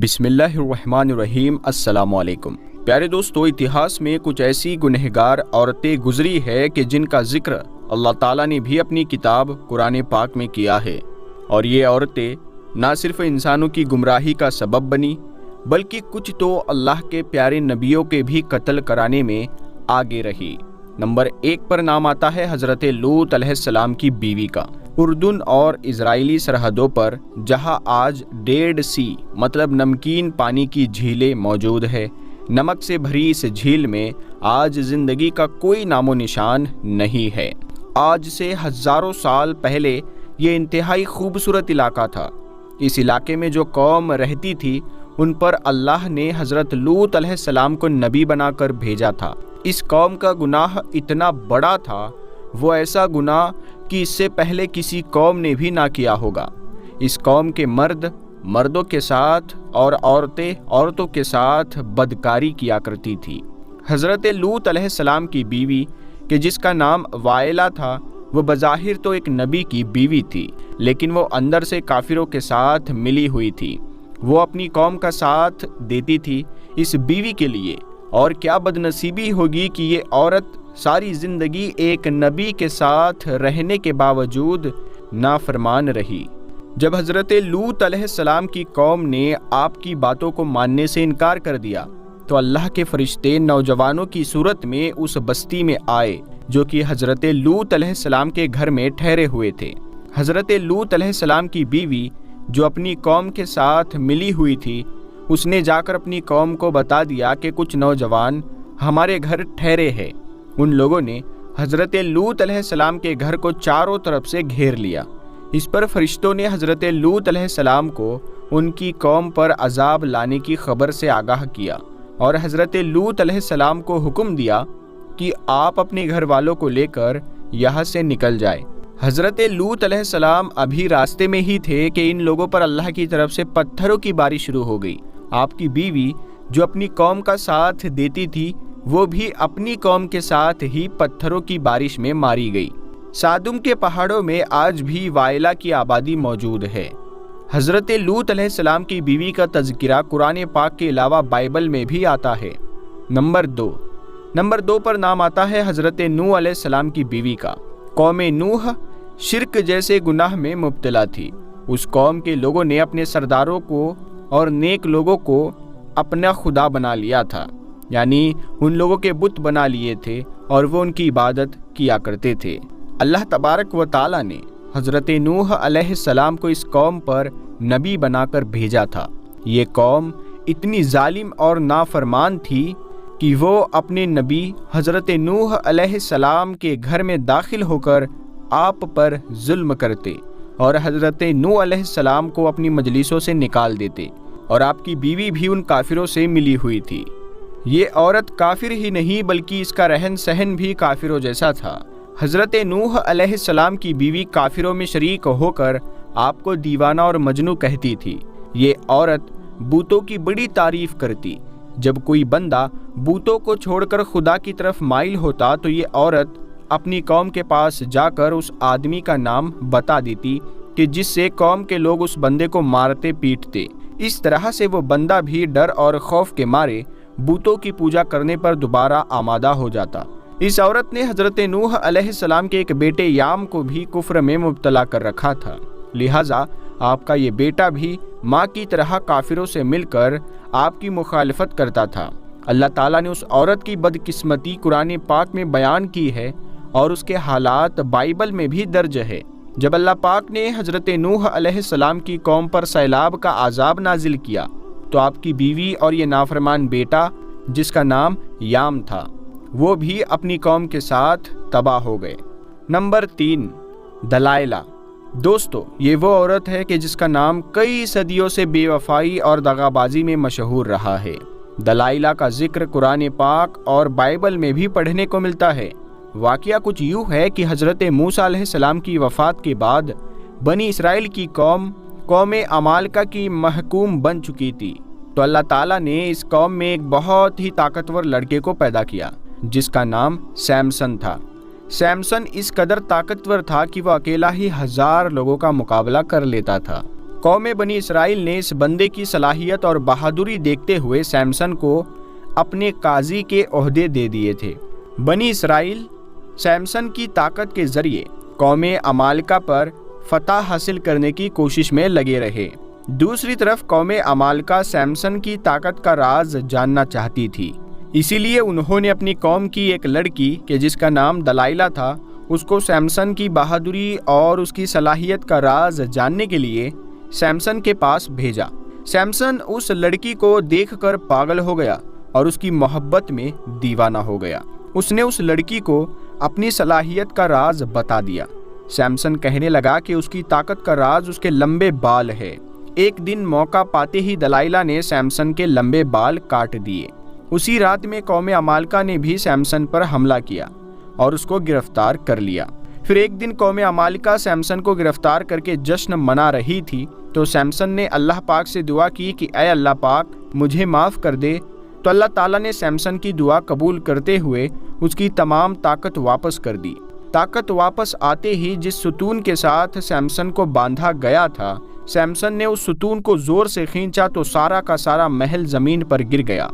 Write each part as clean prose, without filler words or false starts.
بسم اللہ الرحمن الرحیم۔ السلام علیکم پیارے دوستو، اتہاس میں کچھ ایسی گنہگار عورتیں گزری ہے کہ جن کا ذکر اللہ تعالیٰ نے بھی اپنی کتاب قرآن پاک میں کیا ہے، اور یہ عورتیں نہ صرف انسانوں کی گمراہی کا سبب بنی بلکہ کچھ تو اللہ کے پیارے نبیوں کے بھی قتل کرانے میں آگے رہی۔ نمبر 1 پر نام آتا ہے حضرت لوط علیہ السلام کی بیوی کا۔ اردن اور اسرائیلی سرحدوں پر جہاں آج ڈیڈ سی مطلب نمکین پانی کی جھیلیں موجود ہے، نمک سے بھری اس جھیل میں آج زندگی کا کوئی نام و نشان نہیں ہے۔ آج سے ہزاروں سال پہلے یہ انتہائی خوبصورت علاقہ تھا۔ اس علاقے میں جو قوم رہتی تھی ان پر اللہ نے حضرت لوط علیہ السلام کو نبی بنا کر بھیجا تھا۔ اس قوم کا گناہ اتنا بڑا تھا، وہ ایسا گناہ کہ اس سے پہلے کسی قوم نے بھی نہ کیا ہوگا۔ اس قوم کے مرد مردوں کے ساتھ اور عورتیں عورتوں کے ساتھ بدکاری کیا کرتی تھی۔ حضرت لوط علیہ السلام کی بیوی کہ جس کا نام وائلہ تھا، وہ بظاہر تو ایک نبی کی بیوی تھی، لیکن وہ اندر سے کافروں کے ساتھ ملی ہوئی تھی۔ وہ اپنی قوم کا ساتھ دیتی تھی اس بیوی کے لیے، اور کیا بدنصیبی ہوگی کہ یہ عورت ساری زندگی ایک نبی کے ساتھ رہنے کے باوجود نافرمان رہی۔ جب حضرت لوط علیہ السلام کی قوم نے آپ کی باتوں کو ماننے سے انکار کر دیا تو اللہ کے فرشتے نوجوانوں کی صورت میں اس بستی میں آئے جو کہ حضرت لوط علیہ السلام کے گھر میں ٹھہرے ہوئے تھے۔ حضرت لوط علیہ السلام کی بیوی جو اپنی قوم کے ساتھ ملی ہوئی تھی، اس نے جا کر اپنی قوم کو بتا دیا کہ کچھ نوجوان ہمارے گھر ٹھہرے ہیں۔ ان لوگوں نے حضرت لوط علیہ السلام کے گھر کو چاروں طرف سے گھیر لیا۔ اس پر فرشتوں نے حضرت لوط علیہ السلام کو ان کی قوم پر عذاب لانے کی خبر سے آگاہ کیا، اور حضرت لوط علیہ السلام کو حکم دیا کہ آپ اپنے گھر والوں کو لے کر یہاں سے نکل جائیں۔ حضرت لوط علیہ السلام ابھی راستے میں ہی تھے کہ ان لوگوں پر اللہ کی طرف سے پتھروں کی بارش شروع ہو گئی۔ آپ کی بیوی جو اپنی قوم کا ساتھ دیتی تھی، وہ بھی اپنی قوم کے ساتھ ہی پتھروں کی بارش میں ماری گئی۔ سادم کے پہاڑوں میں آج بھی وائلہ کی آبادی موجود ہے۔ حضرت لوط علیہ السلام کی بیوی کا تذکرہ قرآن پاک کے علاوہ بائبل میں بھی آتا ہے۔ نمبر 2 پر نام آتا ہے حضرت نوح علیہ السلام کی بیوی کا۔ قوم نوح شرک جیسے گناہ میں مبتلا تھی۔ اس قوم کے لوگوں نے اپنے سرداروں کو اور نیک لوگوں کو اپنا خدا بنا لیا تھا، یعنی ان لوگوں کے بت بنا لیے تھے اور وہ ان کی عبادت کیا کرتے تھے۔ اللہ تبارک و تعالیٰ نے حضرت نوح علیہ السلام کو اس قوم پر نبی بنا کر بھیجا تھا۔ یہ قوم اتنی ظالم اور نافرمان تھی کہ وہ اپنے نبی حضرت نوح علیہ السلام کے گھر میں داخل ہو کر آپ پر ظلم کرتے اور حضرت نوح علیہ السلام کو اپنی مجلسوں سے نکال دیتے، اور آپ کی بیوی بھی ان کافروں سے ملی ہوئی تھی۔ یہ عورت کافر ہی نہیں بلکہ اس کا رہن سہن بھی کافروں جیسا تھا۔ حضرت نوح علیہ السلام کی بیوی کافروں میں شریک ہو کر آپ کو دیوانہ اور مجنوں کہتی تھی۔ یہ عورت بتوں کی بڑی تعریف کرتی۔ جب کوئی بندہ بتوں کو چھوڑ کر خدا کی طرف مائل ہوتا تو یہ عورت اپنی قوم کے پاس جا کر اس آدمی کا نام بتا دیتی کہ جس سے قوم کے لوگ اس بندے کو مارتے پیٹتے۔ اس طرح سے وہ بندہ بھی ڈر اور خوف کے مارے بتوں کی پوجا کرنے پر دوبارہ آمادہ ہو جاتا۔ اس عورت نے حضرت نوح علیہ السلام کے ایک بیٹے یام کو بھی کفر میں مبتلا کر رکھا تھا، لہٰذا آپ کا یہ بیٹا بھی ماں کی طرح کافروں سے مل کر آپ کی مخالفت کرتا تھا۔ اللہ تعالیٰ نے اس عورت کی بدقسمتی قرآن پاک میں بیان کی ہے، اور اس کے حالات بائبل میں بھی درج ہے۔ جب اللہ پاک نے حضرت نوح علیہ السلام کی قوم پر سیلاب کا عذاب نازل کیا تو آپ کی بیوی اور یہ نافرمان بیٹا جس کا نام یام تھا، وہ بھی اپنی قوم کے ساتھ تباہ ہو گئے۔ نمبر 3 دلائلہ۔ دوستو، یہ وہ عورت ہے کہ جس کا نام کئی صدیوں سے بے وفائی اور دغابازی میں مشہور رہا ہے۔ دلائلہ کا ذکر قرآن پاک اور بائبل میں بھی پڑھنے کو ملتا ہے۔ واقعہ کچھ یوں ہے کہ حضرت موسیٰ علیہ السلام کی وفات کے بعد بنی اسرائیل کی قوم عمالقہ کی محکوم بن چکی تھی، تو اللہ تعالیٰ نے اس قوم میں ایک بہت ہی طاقتور لڑکے کو پیدا کیا جس کا نام سیمسن تھا۔ سیمسن اس قدر طاقتور تھا کہ وہ اکیلا ہی 1000 لوگوں کا مقابلہ کر لیتا تھا۔ قوم بنی اسرائیل نے اس بندے کی صلاحیت اور بہادری دیکھتے ہوئے سیمسن کو اپنے قاضی کے عہدے دے دیے تھے۔ بنی اسرائیل سیمسن کی طاقت کے ذریعے قوم عمالقہ پر فتح حاصل کرنے کی کوشش میں لگے رہے۔ دوسری طرف قوم عمالقہ سیمسن کی طاقت کا راز جاننا چاہتی تھی، اسی لیے انہوں نے اپنی قوم کی ایک لڑکی کہ جس کا نام دلائلہ تھا، اس کو سیمسن کی بہادری اور اس کی صلاحیت کا راز جاننے کے لیے سیمسن کے پاس بھیجا۔ سیمسن اس لڑکی کو دیکھ کر پاگل ہو گیا اور اس کی محبت میں دیوانہ ہو گیا۔ اس نے اس لڑکی کو اپنی صلاحیت کا راز بتا دیا۔ سیمسن کہنے لگا کہ اس کی طاقت کا راز اس کے لمبے بال ہے۔ ایک دن موقع پاتے ہی دلائلہ نے سیمسن کے لمبے بال کاٹ دیے۔ اسی رات میں قوم عمالقہ نے بھی سیمسن پر حملہ کیا اور اس کو گرفتار کر لیا۔ پھر ایک دن قوم عمالقہ سیمسن کو گرفتار کر کے جشن منا رہی تھی تو سیمسن نے اللہ پاک سے دعا کی کہ اے اللہ پاک مجھے معاف کر دے، تو اللہ تعالیٰ نے سیمسن کی دعا قبول کرتے ہوئے اس کی تمام طاقت واپس کر دی۔ طاقت واپس آتے ہی جس ستون کے ساتھ سیمسن کو باندھا گیا تھا، سیمسن نے اس ستون کو زور سے کھینچا تو سارا کا سارا محل زمین پر گر گیا،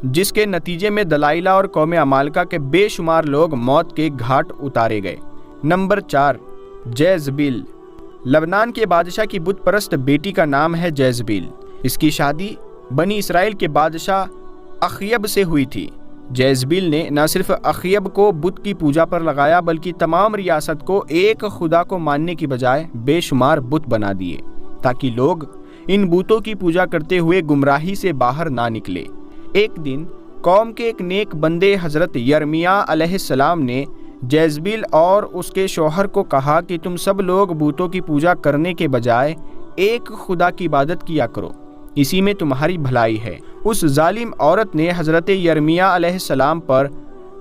جس کے نتیجے میں دلائلہ اور قوم عمالقہ کے بے شمار لوگ موت کے گھاٹ اتارے گئے۔ نمبر 4، جیزبیل۔ لبنان کے بادشاہ کی بت پرست بیٹی کا نام ہے جیزبیل۔ اس کی شادی بنی اسرائیل کے بادشاہ اخیب سے ہوئی تھی۔ جیزبیل نے نہ صرف اخیب کو بت کی پوجا پر لگایا بلکہ تمام ریاست کو ایک خدا کو ماننے کی بجائے بے شمار بت بنا دیے تاکہ لوگ ان بتوں کی پوجا کرتے ہوئے گمراہی سے باہر نہ نکلے۔ ایک دن قوم کے ایک نیک بندے حضرت یرمیاہ علیہ السلام نے جیزبیل اور اس کے شوہر کو کہا کہ تم سب لوگ بتوں کی پوجا کرنے کے بجائے ایک خدا کی عبادت کیا کرو، اسی میں تمہاری بھلائی ہے۔ اس ظالم عورت نے حضرت یرمیاہ علیہ السلام پر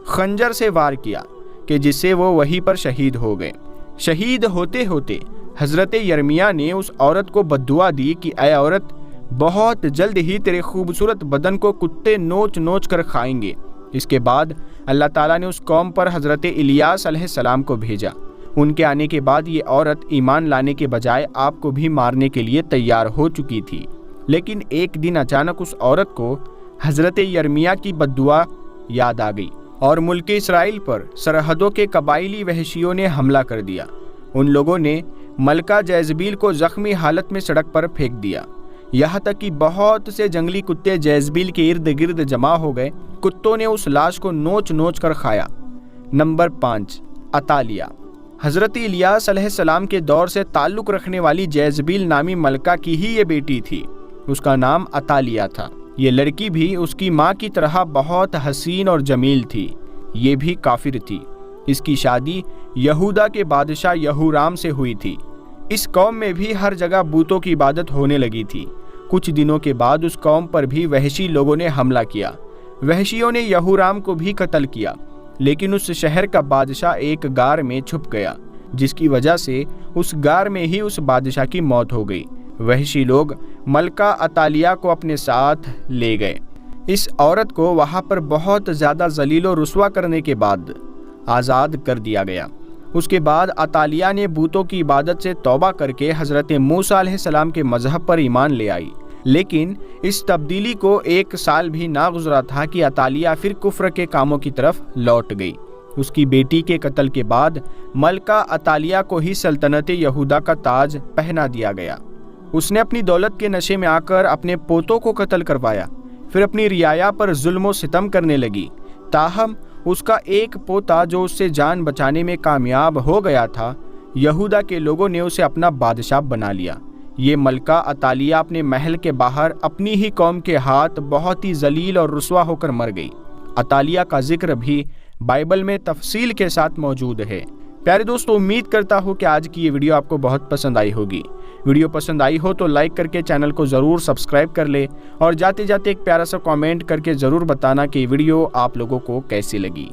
خنجر سے وار کیا کہ جس سے وہ وہیں پر شہید ہو گئے۔ شہید ہوتے ہوتے حضرت یرمیاہ نے اس عورت کو بددعا دی کہ اے عورت، بہت جلد ہی تیرے خوبصورت بدن کو کتے نوچ نوچ کر کھائیں گے۔ اس کے بعد اللہ تعالیٰ نے اس قوم پر حضرت الیاس علیہ السلام کو بھیجا۔ ان کے آنے کے بعد یہ عورت ایمان لانے کے بجائے آپ کو بھی مارنے کے لیے تیار ہو چکی تھی، لیکن ایک دن اچانک اس عورت کو حضرت یرمیاہ کی بددعا یاد آ گئی اور ملک اسرائیل پر سرحدوں کے قبائلی وحشیوں نے حملہ کر دیا۔ ان لوگوں نے ملکہ جیزبیل کو زخمی حالت میں سڑک پر پھینک دیا، یہاں تک کہ بہت سے جنگلی کتے جیزبیل کے ارد گرد جمع ہو گئے۔ کتوں نے اس لاش کو نوچ نوچ کر کھایا۔ نمبر 5، عطالیہ۔ حضرت الیاس علیہ السلام کے دور سے تعلق رکھنے والی جیزبیل نامی ملکہ کی ہی یہ بیٹی تھی۔ اس کا نام عطالیہ تھا۔ یہ لڑکی بھی اس کی ماں کی طرح بہت حسین اور جمیل تھی۔ یہ بھی کافر تھی۔ اس کی شادی یہودا کے بادشاہ یہورام سے ہوئی تھی۔ اس قوم میں بھی ہر جگہ بتوں کی عبادت ہونے لگی تھی۔ کچھ دنوں کے بعد اس قوم پر بھی وحشی لوگوں نے حملہ کیا۔ وحشیوں نے یہورام کو بھی قتل کیا، لیکن اس شہر کا بادشاہ ایک غار میں چھپ گیا، جس کی وجہ سے اس غار میں ہی اس بادشاہ کی موت ہو گئی۔ وحشی لوگ ملکہ عطالیہ کو اپنے ساتھ لے گئے۔ اس عورت کو وہاں پر بہت زیادہ ذلیل و رسوا کرنے کے بعد آزاد کر دیا گیا۔ اس کے بعد عطالیہ نے بتوں کی عبادت سے توبہ کر کے حضرت موسیٰ علیہ السلام کے مذہب پر ایمان لے آئی، لیکن اس تبدیلی کو 1 سال بھی نہ گزرا تھا کہ عطالیہ پھر کفر کے کاموں کی طرف لوٹ گئی۔ اس کی بیٹی کے قتل کے بعد ملکہ عطالیہ کو ہی سلطنت یہودا کا تاج پہنا دیا گیا۔ اس نے اپنی دولت کے نشے میں آ کر اپنے پوتوں کو قتل کروایا، پھر اپنی رعایا پر ظلم و ستم کرنے لگی۔ تاہم اس کا ایک پوتا جو اس سے جان بچانے میں کامیاب ہو گیا تھا، یہودا کے لوگوں نے اسے اپنا بادشاہ بنا لیا۔ یہ ملکہ عطالیہ اپنے محل کے باہر اپنی ہی قوم کے ہاتھ بہت ہی ذلیل اور رسوا ہو کر مر گئی۔ عطالیہ کا ذکر بھی بائبل میں تفصیل کے ساتھ موجود ہے۔ پیارے دوستو، امید کرتا ہوں کہ آج کی یہ ویڈیو آپ کو بہت پسند آئی ہوگی۔ ویڈیو پسند آئی ہو تو لائک کر کے چینل کو ضرور سبسکرائب کر لے اور جاتے جاتے ایک پیارا سا کامنٹ کر کے ضرور بتانا کہ یہ ویڈیو آپ لوگوں کو کیسی لگی۔